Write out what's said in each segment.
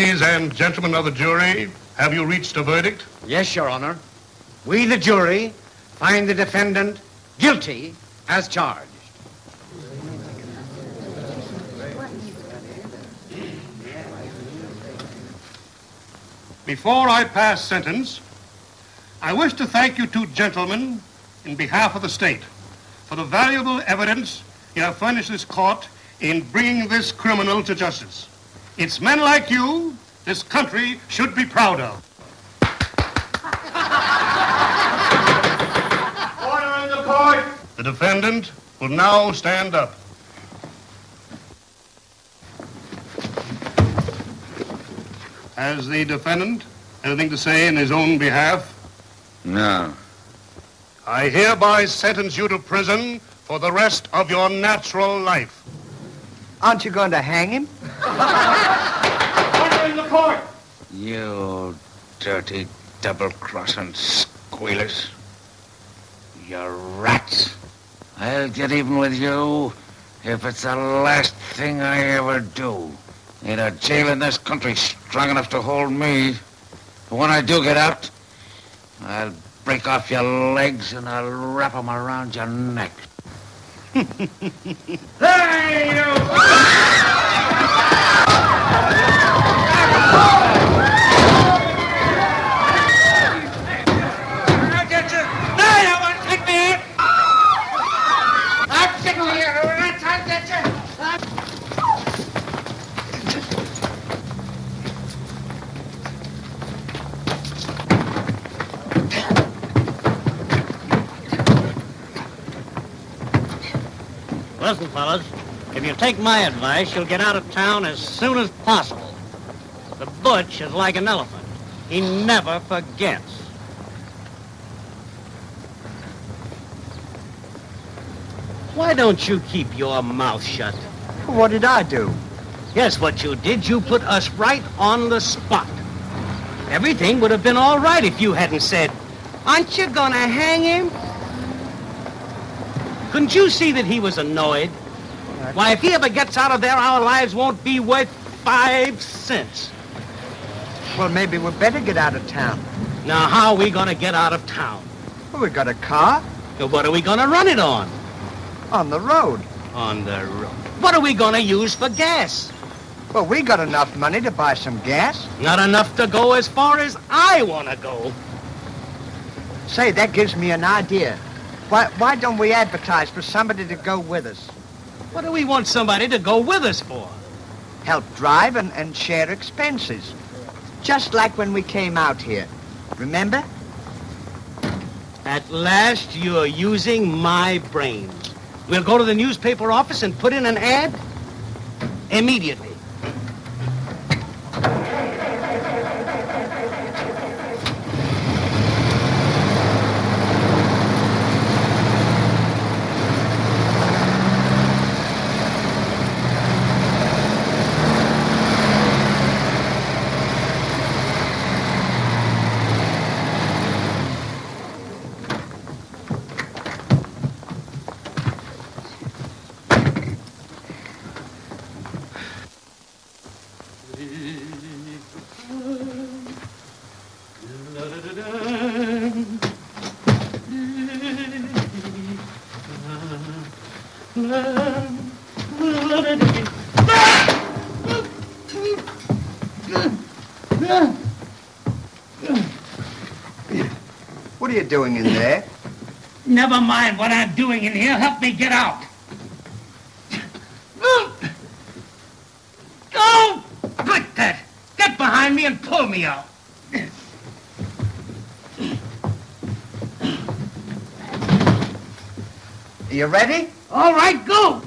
Ladies and gentlemen of the jury, have you reached a verdict? Yes, Your Honor. We, the jury, find the defendant guilty as charged. Before I pass sentence, I wish to thank you two gentlemen in behalf of the state for the valuable evidence you have furnished this court in bringing this criminal to justice. It's men like you this country should be proud of. Order in the court. The defendant will now stand up. Has the defendant anything to say in his own behalf? No. I hereby sentence you to prison for the rest of your natural life. Aren't you going to hang him? Order in the court. You dirty double-crossing squealers. You rats. I'll get even with you if it's the last thing I ever do. Ain't a jail in this country strong enough to hold me. But when I do get out, I'll break off your legs and I'll wrap them around your neck. Hey, you! Listen, fellas, if you take my advice, you'll get out of town as soon as possible. The Butch is like an elephant. He never forgets. Why don't you keep your mouth shut? What did I do? Yes, what you did, you put us right on the spot. Everything would have been all right if you hadn't said, "Aren't you gonna hang him?" Couldn't you see that he was annoyed? Why, if he ever gets out of there, our lives won't be worth 5 cents. Well, maybe we'd better get out of town. Now, how are we gonna get out of town? Well, we got a car Now, what are we gonna run it on? on the road. On the road. What are we gonna use for gas? Well, we got enough money to buy some gas. Not enough to go as far as I wanna go. Say, that gives me an idea. Why don't we advertise for somebody to go with us? What do we want somebody to go with us for? Help drive and share expenses. Just like when we came out here. Remember? At last, you're using my brains. We'll go to the newspaper office and put in an ad immediately. What are you doing in there? Never mind what I'm doing in here. Help me get out. Go! Quit that! Get behind me and pull me out. Are you ready? All right, go!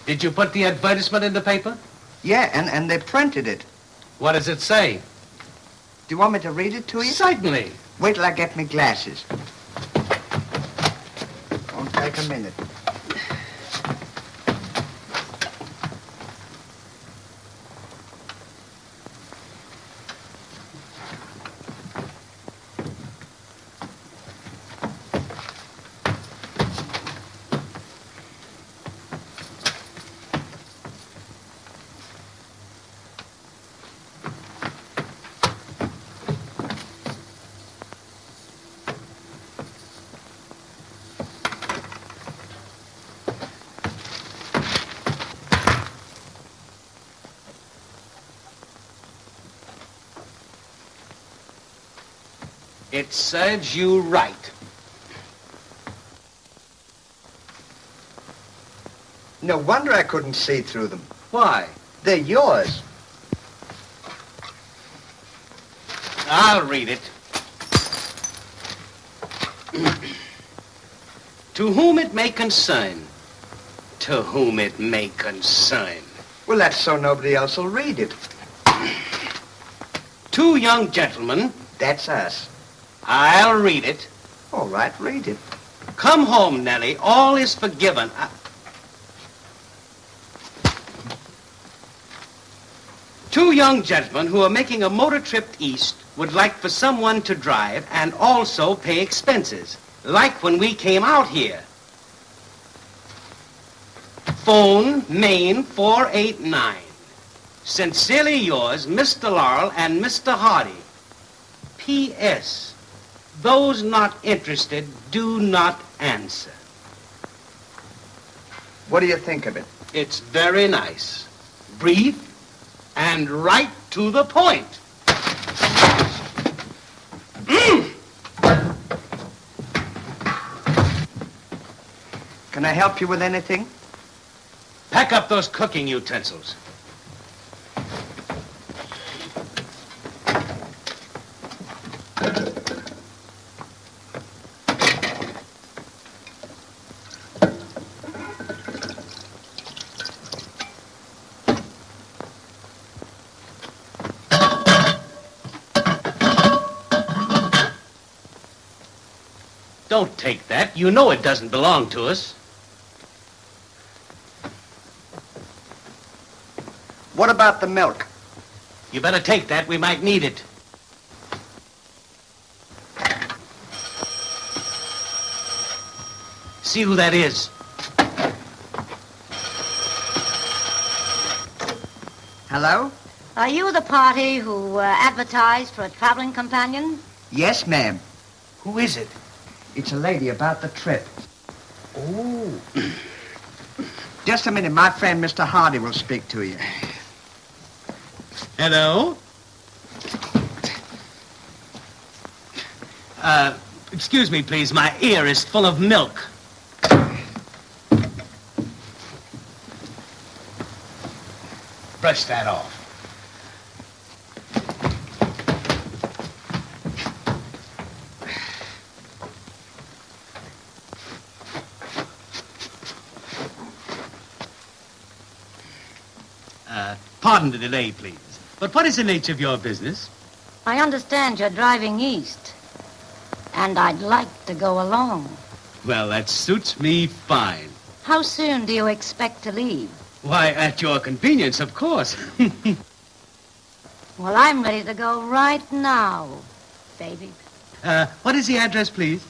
Did you put the advertisement in the paper? Yeah, and they printed it. What does it say? Do you want me to read it to you? Certainly. Wait till I get me glasses. Won't take a minute. It serves you right. No wonder I couldn't see through them. Why? They're yours. I'll read it. To whom it may concern. To whom it may concern. Well, that's so nobody else will read it. Two young gentlemen. That's us. I'll read it. All right, read it. Come home, Nellie. All is forgiven. Two young gentlemen who are making a motor trip east would like for someone to drive and also pay expenses, like when we came out here. Phone Maine 489. Sincerely yours, Mr. Laurel and Mr. Hardy. P.S. Those not interested do not answer. What do you think of it? It's very nice, brief, and right to the point. Can I help you with anything? Pack up those cooking utensils. Don't take that. You know it doesn't belong to us. What about the milk? You better take that. We might need it. See who that is. Hello? Are you the party who advertised for a traveling companion? Yes, ma'am. Who is it? It's a lady about the trip. Oh. Just a minute. My friend, Mr. Hardy, will speak to you. Hello? Excuse me, please. My ear is full of milk. Brush that off. Pardon the delay, please. But what is the nature of your business? I understand you're driving east, and I'd like to go along. Well, that suits me fine. How soon do you expect to leave? Why, at your convenience, of course. Well, I'm ready to go right now, baby. What is the address, please?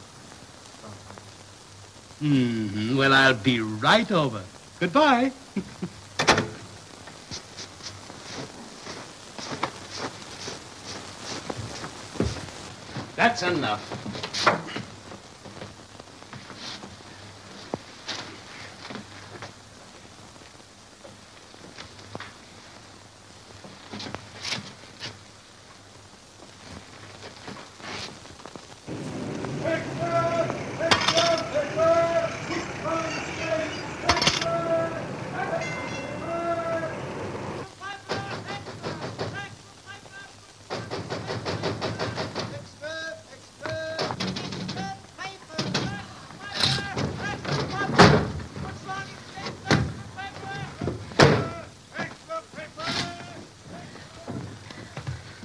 Well, I'll be right over. Goodbye. That's enough.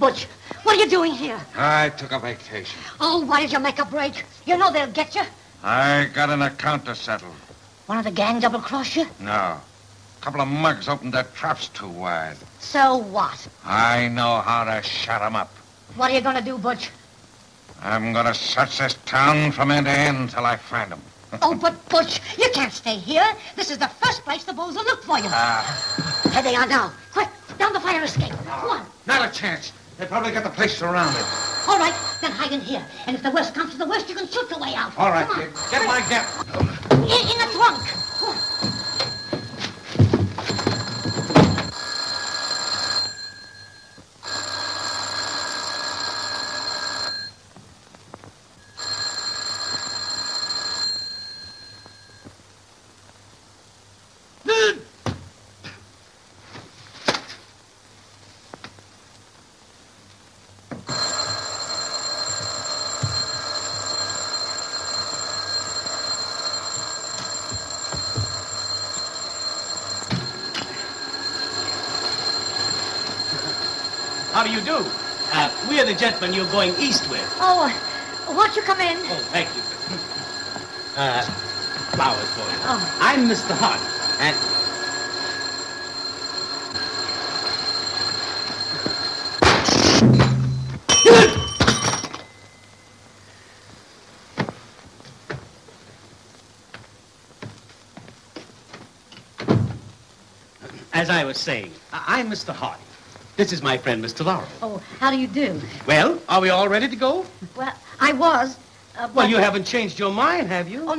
Butch, what are you doing here? I took a vacation. Oh, why did you make a break? You know they'll get you. I got an account to settle. One of the gang double-cross you? No. A couple of mugs opened their traps too wide. So what? I know how to shut 'em up. What are you going to do, Butch? I'm gonna search this town from end to end till I find 'em. Oh, but Butch, you can't stay here. This is the first place the bulls will look for you. Here they are now. Quick, down the fire escape. Come on. Not a chance. They probably got the place surrounded. All right, then hide in here. And if the worst comes to the worst, you can shoot your way out. All right, Come on. kid. Get my gun. In the trunk. Come on. How do you do? We're the gentlemen you're going east with. Oh, won't you come in? Oh, thank you. Flowers for you. Oh. I'm Mr. Hart, and... As I was saying, I'm Mr. Hart. This is my friend, Mr. Laurel. Oh, how do you do? Well, are we all ready to go? Well, I was. Well, you haven't changed your mind, have you? Oh,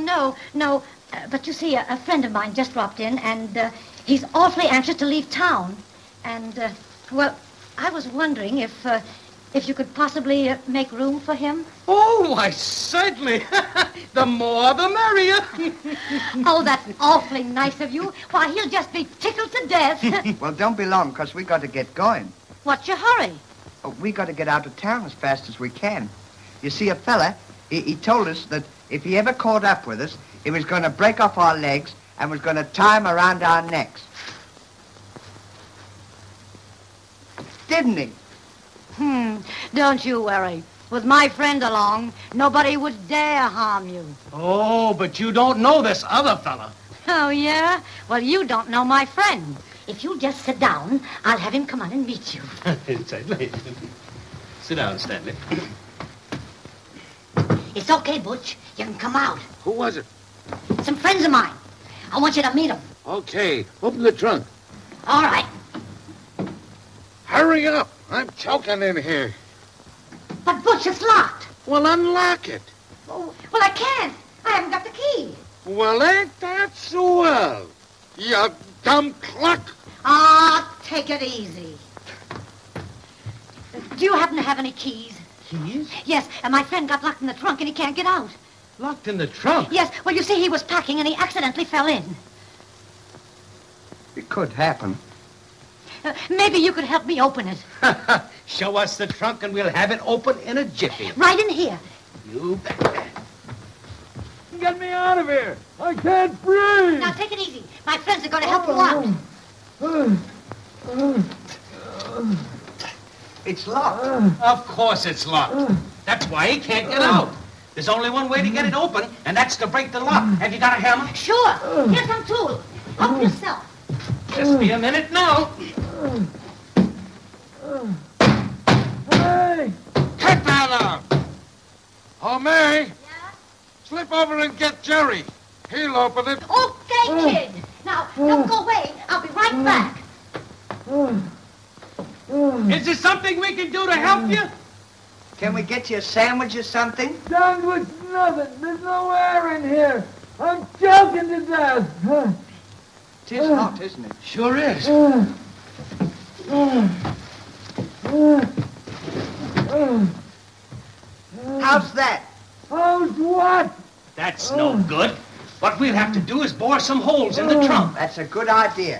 no. But you see, a friend of mine just dropped in, and he's awfully anxious to leave town. And, well, I was wondering if you could possibly make room for him. Oh, why, certainly. The more, the merrier. Oh, that's awfully nice of you. Why, he'll just be tickled to death. Well, don't be long, because we got to get going. What's your hurry? Oh, we got to get out of town as fast as we can. You see, a fella, he told us that if he ever caught up with us, he was going to break off our legs and was going to tie 'em around our necks. Didn't he? Don't you worry. With my friend along, nobody would dare harm you. Oh, but you don't know this other fella. Oh, yeah? Well, you don't know my friend. If you'll just sit down, I'll have him come on and meet you. Certainly. Sit down, Stanley. It's okay, Butch. You can come out. Who was it? Some friends of mine. I want you to meet them. Okay, open the trunk. All right. Hurry up. I'm choking in here. But, Butch, it's locked. Well, unlock it. Oh, well, I can't. I haven't got the key. Well, ain't that swell? You dumb cluck. Ah, take it easy. Do you happen to have any keys? Keys? Yes, and my friend got locked in the trunk and he can't get out. Locked in the trunk? Yes, well, you see, he was packing and he accidentally fell in. It could happen. Maybe you could help me open it. Show us the trunk and we'll have it open in a jiffy. Right in here. You bet. Get me out of here. I can't breathe. Now, take it easy. My friends are going to help you out. It's locked. Of course it's locked. That's why he can't get out. There's only one way to get it open, and that's to break the lock. Have you got a hammer? Sure. Here's some tools. Help yourself. Just be a minute now. Hey! Cut that out. Oh, Mary. Yeah? Slip over and get Jerry. He'll open it. Okay, kid. Now, don't go away. I'll be right back. Is there something we can do to help you? Can we get you a sandwich or something? Sandwich nothing. There's no air in here. I'm choking to death. It is hot, isn't it? Sure is. How's that? How's what? That's no good. What we'll have to do is bore some holes in the trunk. That's a good idea.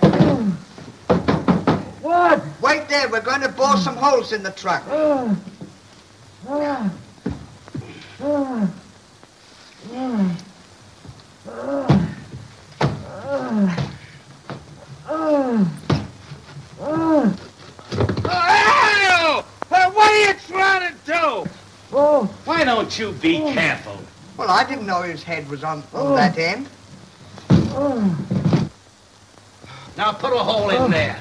What? Wait there. We're going to bore some holes in the trunk. Hey, Won't you be careful? Well, I didn't know his head was on that end. Now put a hole in there.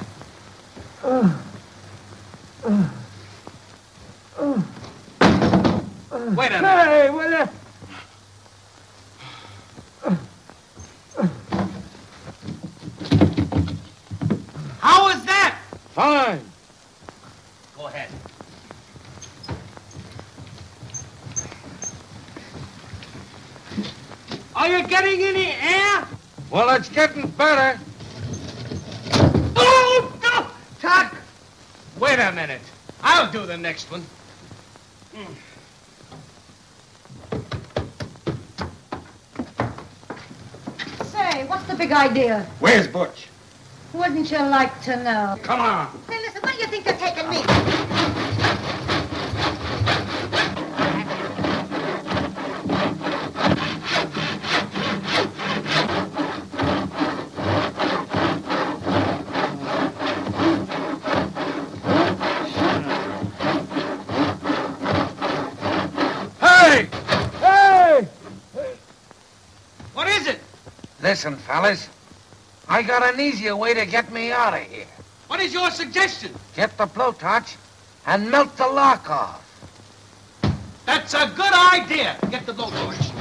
Wait a minute. Hey, will you? How was that? Fine. Go ahead. Are you getting any air? Well, it's getting better. Oh, no! Tuck! Wait a minute. I'll do the next one. Say, what's the big idea? Where's Butch? Wouldn't you like to know? Come on. Hey, listen, what do you think you're taking me? Hey! Hey! What is it? Listen, fellas. I got an easier way to get me out of here. What is your suggestion? Get the blowtorch and melt the lock off. That's a good idea. Get the blowtorch.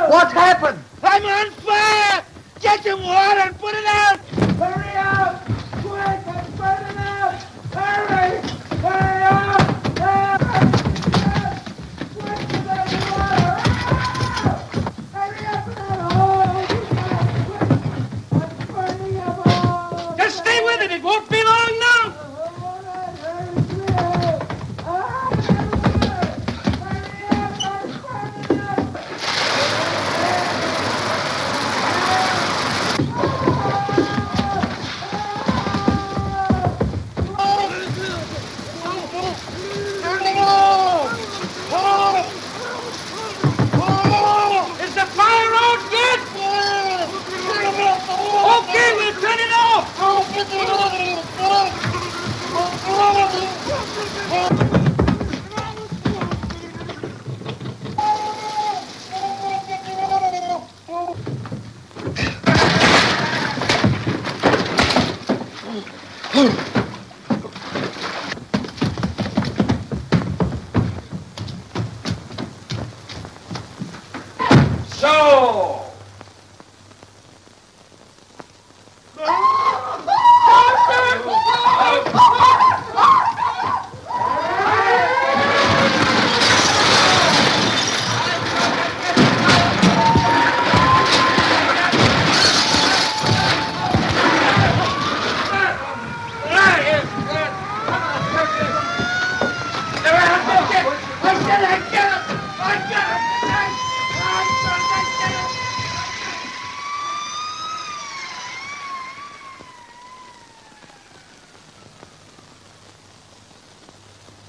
What happened? I'm on fire! Get some water and put it out! Hurry up! Quick, I'm burning out! Hurry! Hurry up! Quick, get the water! Hurry up in that hole! Quick! I'm burning up all! Just stay with it. It won't be long now. Is the fire out yet? Okay, we'll turn it off. So.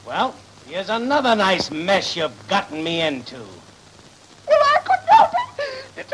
Well, here's another nice mess you've gotten me into. Well, I couldn't help it. It's